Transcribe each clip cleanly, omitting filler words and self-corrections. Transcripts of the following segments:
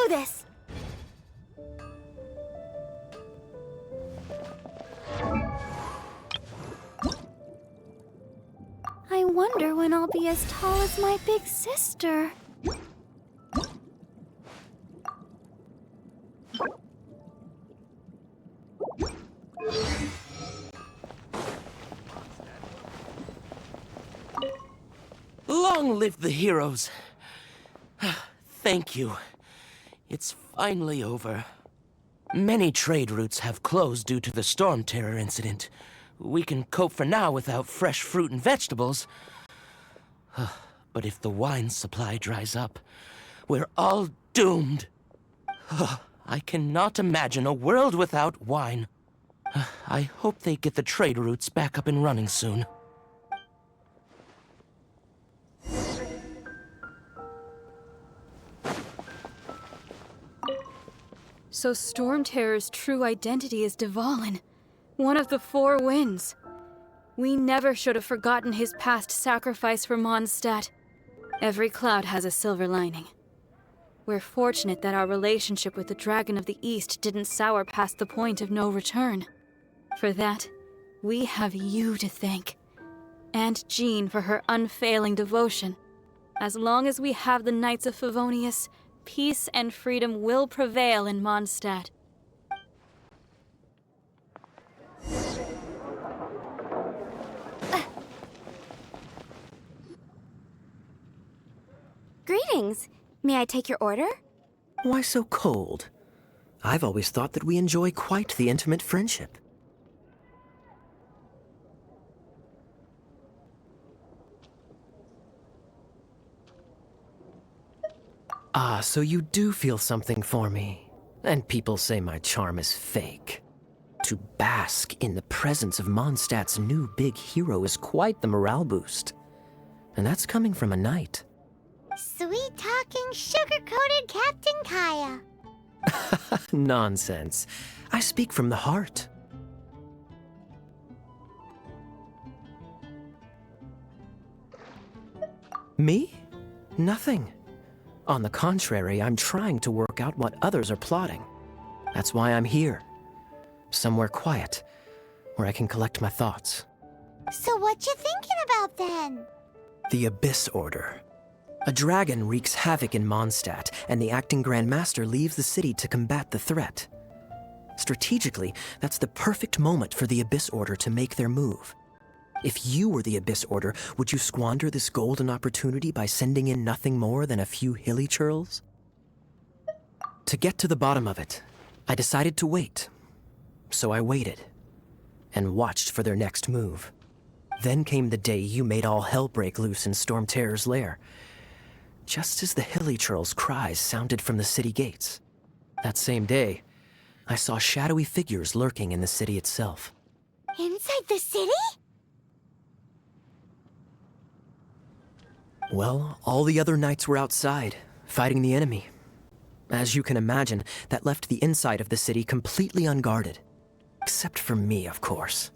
this! I wonder when I'll be as tall as my big sister. Long live the heroes. Thank you. It's finally over. Many trade routes have closed due to the storm terror incident. We can cope for now without fresh fruit and vegetables. But if the wine supply dries up, we're all doomed. I cannot imagine a world without wine. I hope they get the trade routes back up and running soon. So Storm Terror's true identity is Dvalin, one of the Four Winds. We never should have forgotten his past sacrifice for Mondstadt. Every cloud has a silver lining. We're fortunate that our relationship with the Dragon of the East didn't sour past the point of no return. For that, we have you to thank. And Jean for her unfailing devotion. As long as we have the Knights of Favonius, peace and freedom will prevail in Mondstadt. Greetings. May I take your order? Why so cold? I've always thought that we enjoy quite the intimate friendship. Ah, so you do feel something for me. And people say my charm is fake. To bask in the presence of Mondstadt's new big hero is quite the morale boost. And that's coming from a knight. Sweet-talking, sugar-coated Captain Kaya. Nonsense. I speak from the heart. Me? Nothing. On the contrary, I'm trying to work out what others are plotting. That's why I'm here. Somewhere quiet, where I can collect my thoughts. So what you thinking about then? The Abyss Order. A dragon wreaks havoc in Mondstadt, and the acting Grand Master leaves the city to combat the threat. Strategically, that's the perfect moment for the Abyss Order to make their move. If you were the Abyss Order, would you squander this golden opportunity by sending in nothing more than a few hilly churls? To get to the bottom of it, I decided to wait. So I waited, and watched for their next move. Then came the day you made all hell break loose in Storm Terror's lair. Just as the hilly churls' cries sounded from the city gates. That same day, I saw shadowy figures lurking in the city itself. Inside the city? Well, all the other knights were outside, fighting the enemy. As you can imagine, that left the inside of the city completely unguarded. Except for me, of course.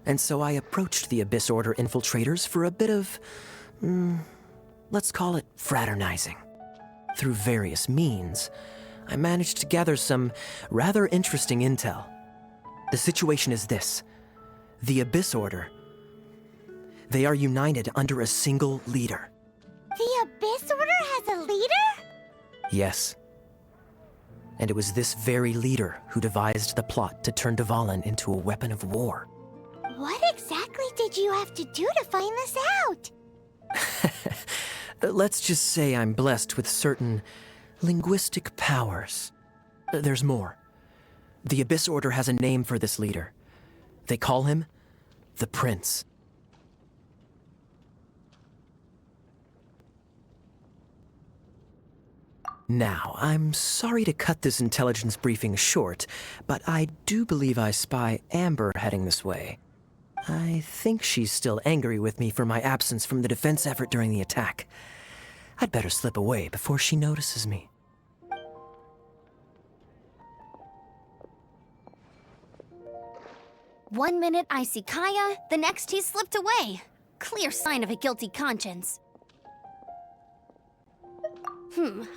And so I approached the Abyss Order infiltrators for a bit of, let's call it fraternizing. Through various means, I managed to gather some rather interesting intel. The situation is this. The Abyss Order, they are united under a single leader. The Abyss Order has a leader? Yes. And it was this very leader who devised the plot to turn Dvalin into a weapon of war. What exactly did you have to do to find this out? Let's just say I'm blessed with certain linguistic powers. There's more. The Abyss Order has a name for this leader. They call him the Prince. Now, I'm sorry to cut this intelligence briefing short, but I do believe I spy Amber heading this way. I think she's still angry with me for my absence from the defense effort during the attack. I'd better slip away before she notices me. One minute I see Kaya, the next he slipped away. Clear sign of a guilty conscience.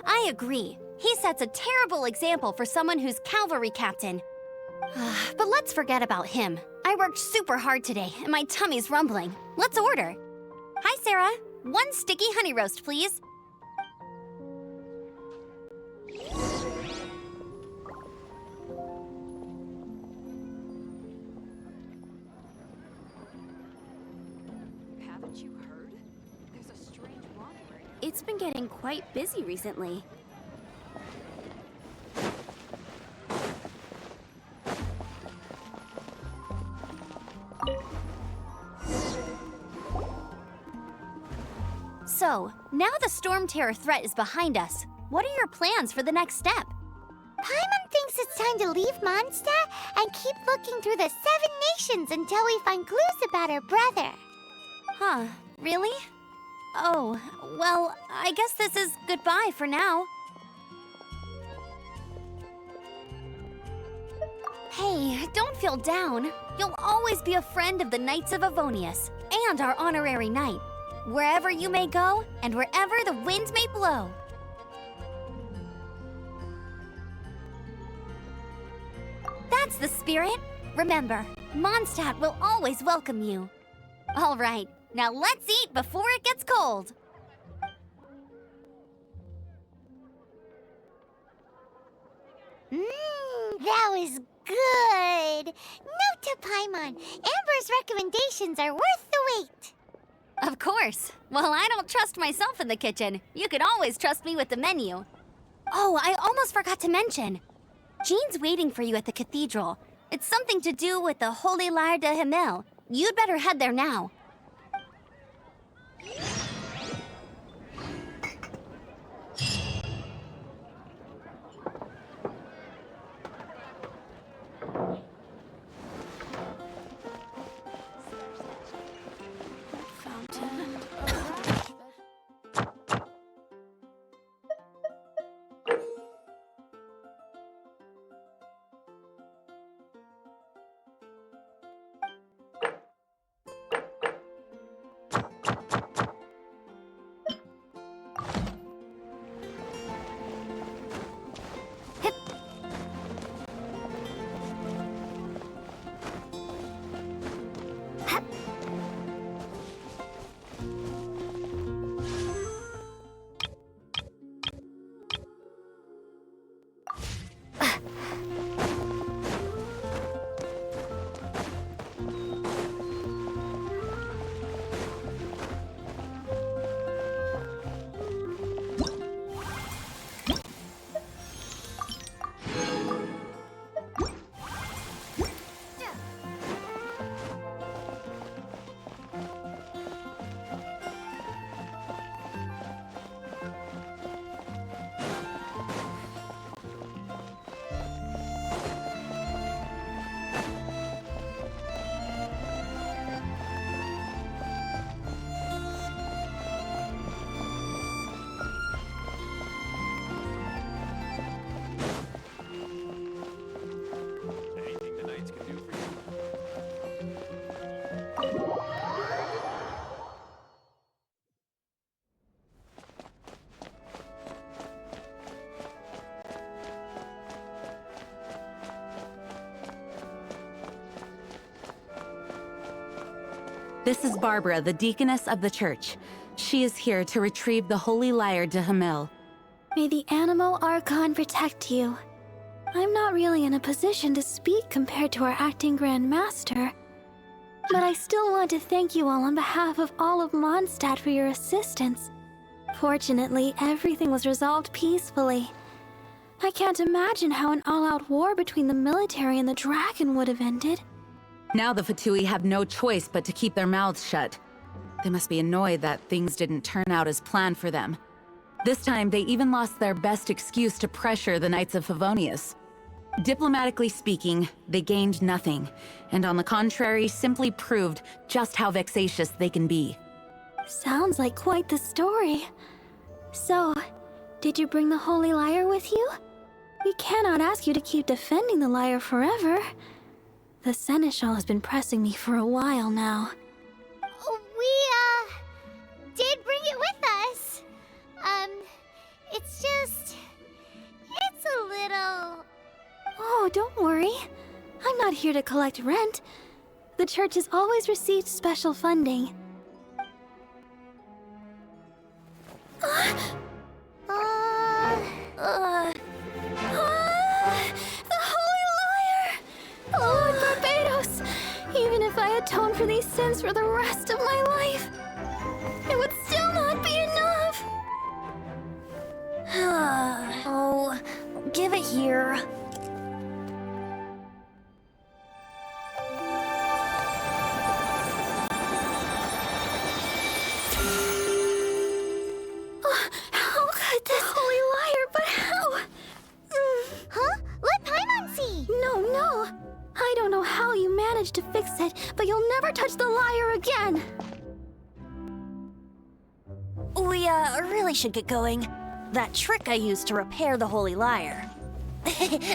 I agree. He sets a terrible example for someone who's cavalry captain. But let's forget about him. I worked super hard today, and my tummy's rumbling. Let's order. Hi, Sarah. 1 sticky honey roast, please. Haven't you heard? There's a strange wandering. It's been getting quite busy recently. So, now the Storm Terror threat is behind us. What are your plans for the next step? Paimon thinks it's time to leave Mondstadt and keep looking through the 7 nations until we find clues about her brother. Huh, really? Oh, well, I guess this is goodbye for now. Hey, don't feel down. You'll always be a friend of the Knights of Avonius and our honorary knight. Wherever you may go, and wherever the wind may blow. That's the spirit. Remember, Mondstadt will always welcome you. All right, now let's eat before it gets cold. That was good. Note to Paimon, Amber's recommendations are worth the wait. Of course. Well, I don't trust myself in the kitchen. You can always trust me with the menu. Oh, I almost forgot to mention. Jean's waiting for you at the cathedral. It's something to do with the Holy Lyre de Himmel. You'd better head there now. Anything the Knights can do for you? This is Barbara, the deaconess of the church. She is here to retrieve the Holy Lyre de Himmel. May the Animo Archon protect you. I'm not really in a position to speak compared to our acting Grand Master, but I still want to thank you all on behalf of all of Mondstadt for your assistance. Fortunately, everything was resolved peacefully. I can't imagine how an all-out war between the military and the dragon would have ended. Now the Fatui have no choice but to keep their mouths shut. They must be annoyed that things didn't turn out as planned for them. This time, they even lost their best excuse to pressure the Knights of Favonius. Diplomatically speaking, they gained nothing, and on the contrary, simply proved just how vexatious they can be. Sounds like quite the story. So, did you bring the Holy Lyre with you? We cannot ask you to keep defending the lyre forever. The Seneschal has been pressing me for a while now. We, did bring it with us. It's just... don't worry. I'm not here to collect rent. The church has always received special funding. The Holy Liar! Lord Barbados! Even if I atone for these sins for the rest of my life, it would still not be enough! Oh, give it here. How could this Holy Liar, but how? Huh? Let Paimon see! No. I don't know how you managed to fix it, but you'll never touch the liar again! We, really should get going. That trick I used to repair the Holy Liar.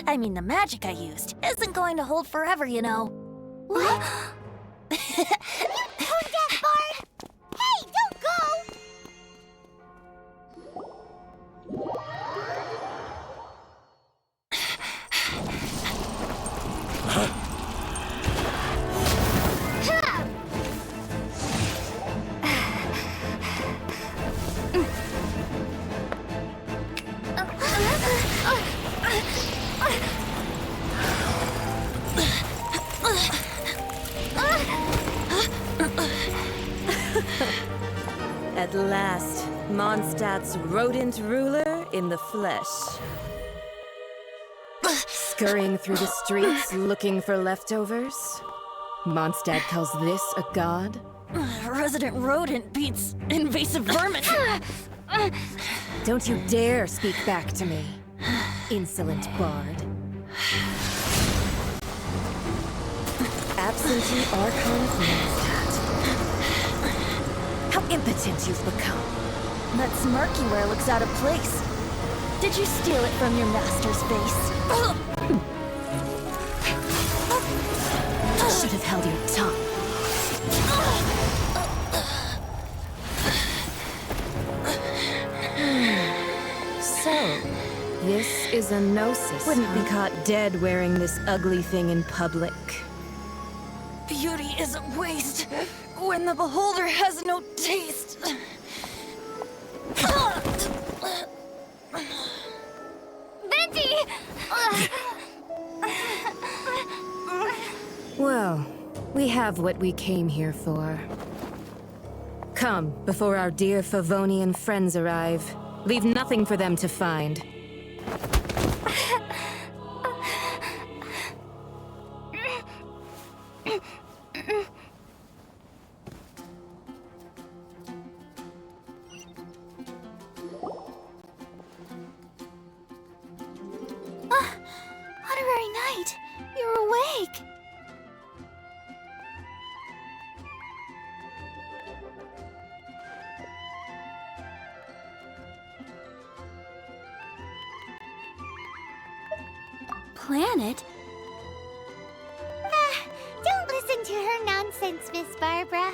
I mean, the magic I used isn't going to hold forever, you know. What? Tone deaf, Bard! Hey, don't go! At last, Mondstadt's rodent ruler in the flesh. Scurrying through the streets looking for leftovers? Mondstadt calls this a god? Resident rodent beats invasive vermin. Don't you dare speak back to me, insolent bard. Absentee Archon of Mondstadt. How impotent you've become. That smirky looks out of place. Did you steal it from your master's base? Should have held your tongue. So, this is a gnosis. Wouldn't be caught dead wearing this ugly thing in public. Beauty isn't waste when the beholder has no taste. Venti! Well, we have what we came here for. Come, before our dear Favonian friends arrive. Leave nothing for them to find. Honorary Knight, you're awake! Planet? Don't listen to her nonsense, Miss Barbara.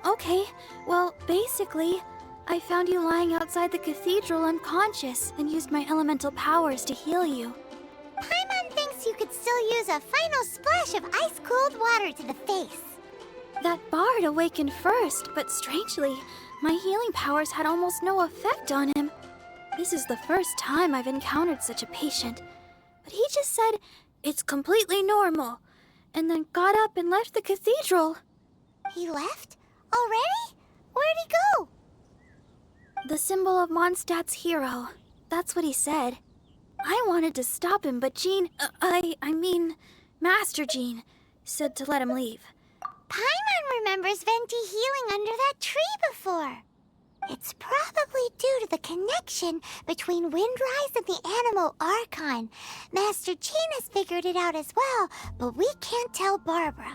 Okay. Well, basically, I found you lying outside the cathedral unconscious and used my elemental powers to heal you. Paimon thinks you could still use a final splash of ice-cold water to the face. That bard awakened first, but strangely, my healing powers had almost no effect on him. This is the first time I've encountered such a patient. But he just said, it's completely normal, and then got up and left the cathedral. He left? Already? Where'd he go? The symbol of Mondstadt's hero. That's what he said. I wanted to stop him, but Jean, I mean, Master Jean, said to let him leave. Paimon remembers Venti healing under that tree before. It's probably due to the connection between Windrise and the Animal Archon. Master Jean has figured it out as well, but we can't tell Barbara.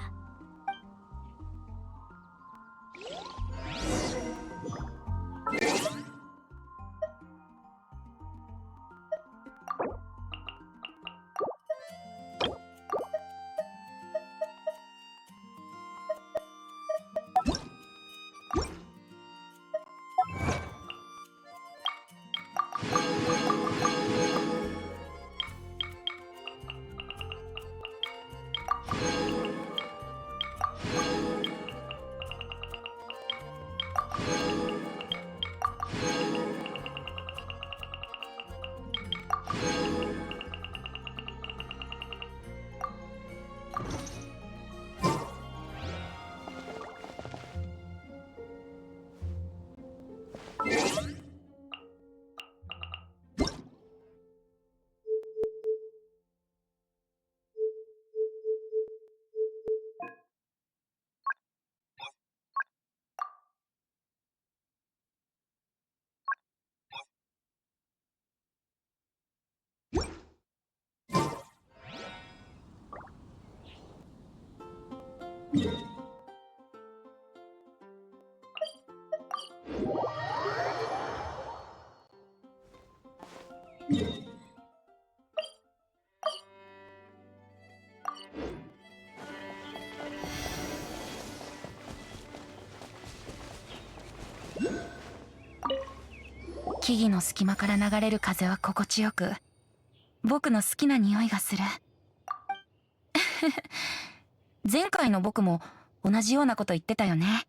木々の隙間から流れる風は心地よく、僕の好きな匂いがする。前回の僕も同じようなこと言ってたよね。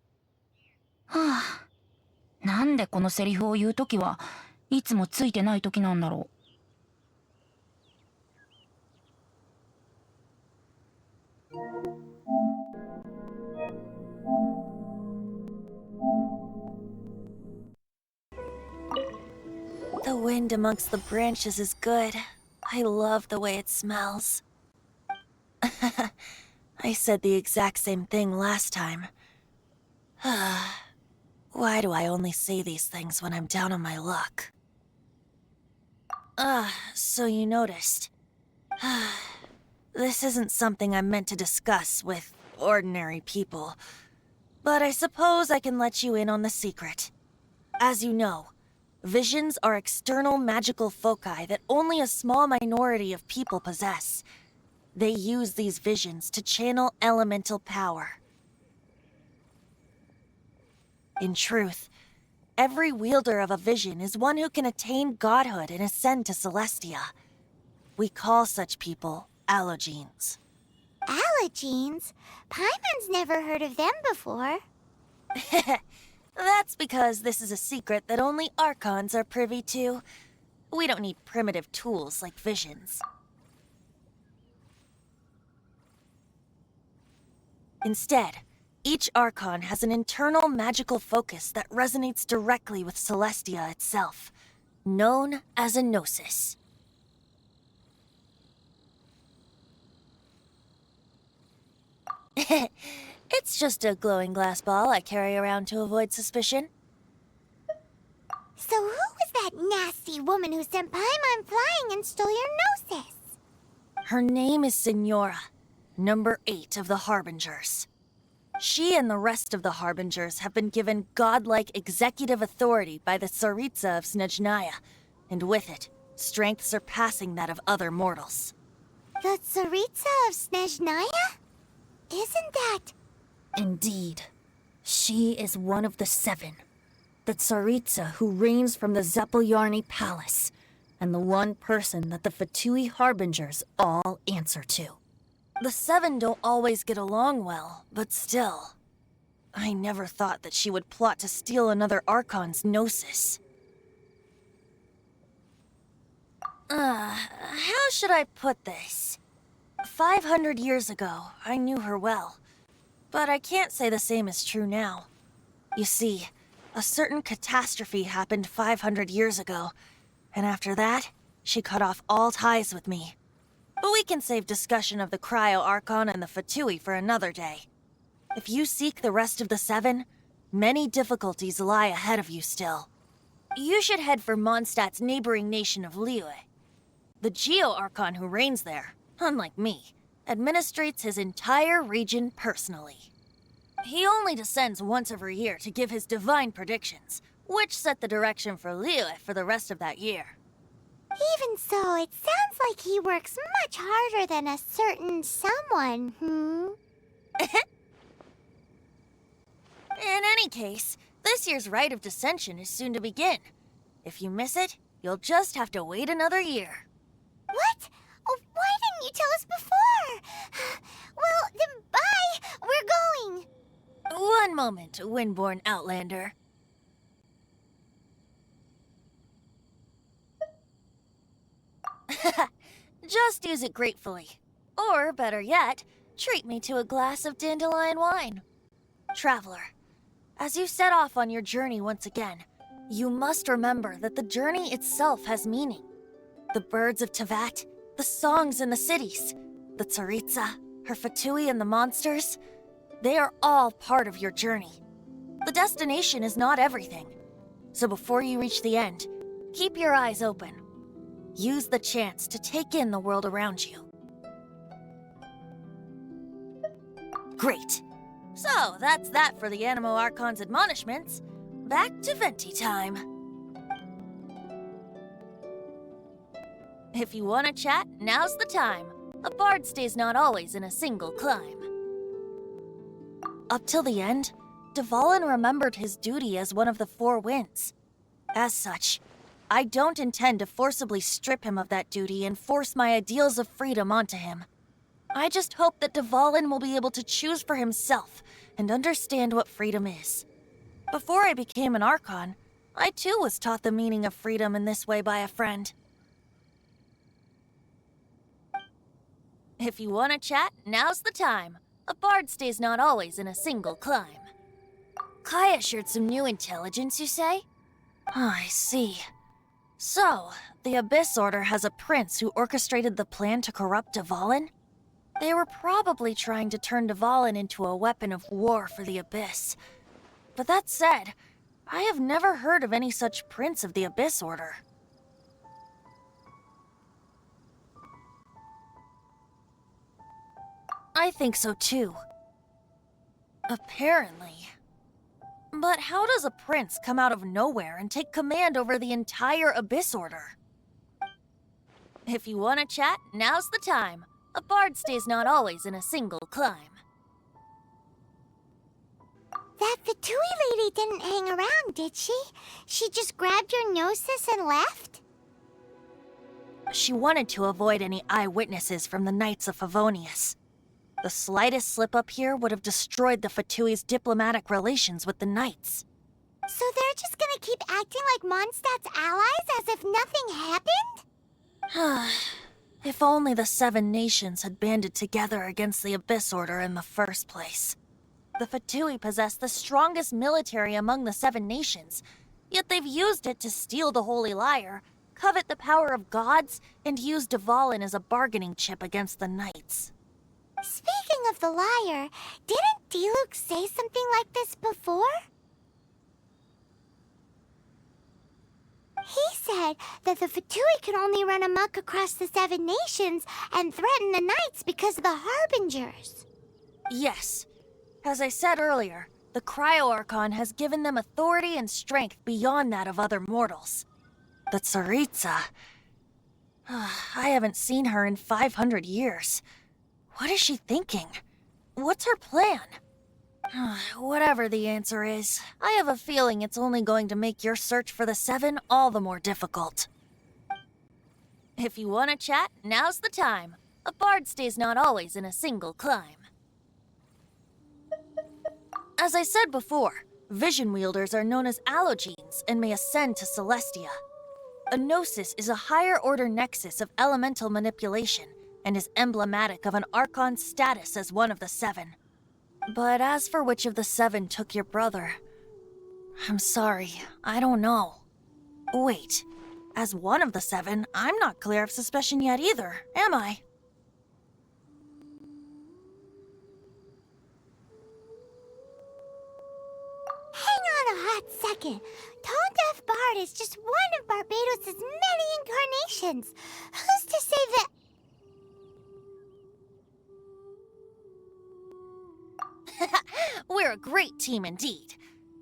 はあ、なんでこのセリフを言うときはいつもついてないときなんだろう。The wind amongst the branches is good. I love the way it smells. I said the exact same thing last time. Why do I only say these things when I'm down on my luck? So you noticed. This isn't something I'm meant to discuss with ordinary people, but I suppose I can let you in on the secret. As you know, visions are external magical foci that only a small minority of people possess. They use these visions to channel elemental power. In truth, every wielder of a vision is one who can attain godhood and ascend to Celestia. We call such people allogenes. Allogenes? Paimon's never heard of them before. That's because this is a secret that only Archons are privy to. We don't need primitive tools like visions. Instead, each Archon has an internal magical focus that resonates directly with Celestia itself, known as a gnosis. It's just a glowing glass ball I carry around to avoid suspicion. So who was that nasty woman who sent Paimon flying and stole your gnosis? Her name is Signora, number 8 of the Harbingers. She and the rest of the Harbingers have been given godlike executive authority by the Tsaritsa of Snezhnaya, and with it, strength surpassing that of other mortals. The Tsaritsa of Snezhnaya? Isn't that... Indeed. She is one of the 7. The Tsaritsa who reigns from the Zepelyarny Palace, and the one person that the Fatui Harbingers all answer to. The 7 don't always get along well, but still. I never thought that she would plot to steal another Archon's gnosis. How should I put this? 500 years ago, I knew her well. But I can't say the same is true now. You see, a certain catastrophe happened 500 years ago, and after that, she cut off all ties with me. But we can save discussion of the Cryo Archon and the Fatui for another day. If you seek the rest of the 7, many difficulties lie ahead of you still. You should head for Mondstadt's neighboring nation of Liyue. The Geo Archon who reigns there, unlike me, administrates his entire region personally. He only descends once every year to give his divine predictions, which set the direction for Liyue for the rest of that year. Even so, it sounds like he works much harder than a certain someone, In any case, this year's Rite of Descension is soon to begin. If you miss it, you'll just have to wait another year. What? Oh, why didn't you tell us before? Well, then bye! We're going! One moment, Windborn Outlander. Just use it gratefully. Or, better yet, treat me to a glass of dandelion wine. Traveler, as you set off on your journey once again, you must remember that the journey itself has meaning. The birds of Tevat, the songs in the cities, the Tsaritsa, her Fatui and the monsters, they are all part of your journey. The destination is not everything. So before you reach the end, keep your eyes open. Use the chance to take in the world around you. Great. So, that's that for the Animo Archon's admonishments. Back to Venti time. If you want to chat, now's the time. A bard stays not always in a single climb. Up till the end, Dvalin remembered his duty as one of the Four Winds. As such, I don't intend to forcibly strip him of that duty and force my ideals of freedom onto him. I just hope that Dvalin will be able to choose for himself and understand what freedom is. Before I became an Archon, I too was taught the meaning of freedom in this way by a friend. If you want to chat, now's the time. A bard stays not always in a single climb. Kaya shared some new intelligence, you say? Oh, I see. So, the Abyss Order has a prince who orchestrated the plan to corrupt Dvalin? They were probably trying to turn Dvalin into a weapon of war for the Abyss. But that said, I have never heard of any such prince of the Abyss Order. I think so too. Apparently. But how does a prince come out of nowhere and take command over the entire Abyss Order? If you want to chat, now's the time. A bard stays not always in a single climb. That Fatui lady didn't hang around, did she? She just grabbed your gnosis and left? She wanted to avoid any eyewitnesses from the Knights of Favonius. The slightest slip-up here would have destroyed the Fatui's diplomatic relations with the Knights. So they're just gonna keep acting like Mondstadt's allies as if nothing happened? If only the Seven Nations had banded together against the Abyss Order in the first place. The Fatui possess the strongest military among the Seven Nations, yet they've used it to steal the Holy Lyre, covet the power of gods, and use Dvalin as a bargaining chip against the Knights. Speaking of the lyre, didn't Diluc say something like this before? He said that the Fatui could only run amok across the Seven Nations and threaten the Knights because of the Harbingers. Yes. As I said earlier, the Cryo-Archon has given them authority and strength beyond that of other mortals. The Tsaritsa... I haven't seen her in 500 years. What is she thinking? What's her plan? Whatever the answer is, I have a feeling it's only going to make your search for the Seven all the more difficult. If you want to chat, now's the time. A bard stays not always in a single climb. As I said before, vision wielders are known as allogenes and may ascend to Celestia. A gnosis is a higher-order nexus of elemental manipulation and is emblematic of an Archon's status as one of the Seven. But as for which of the Seven took your brother, I'm sorry, I don't know. Wait, as one of the Seven, I'm not clear of suspicion yet either, am I? Hang on a hot second. Tone Deaf Bard is just one of Barbados' many incarnations. Who's to say that... We're a great team indeed.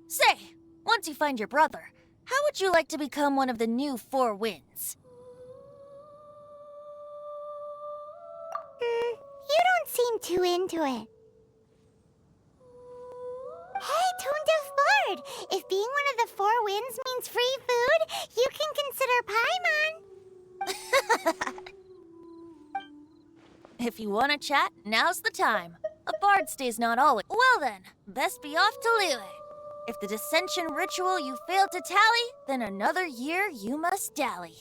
Say, once you find your brother, how would you like to become one of the new Four Winds? You don't seem too into it. Hey, Tone Deaf Bard! If being one of the Four Winds means free food, you can consider Paimon. If you want to chat, now's the time. A bard stays not always. Well then, best be off to Liyue. If the dissension ritual you failed to tally, then another year you must dally.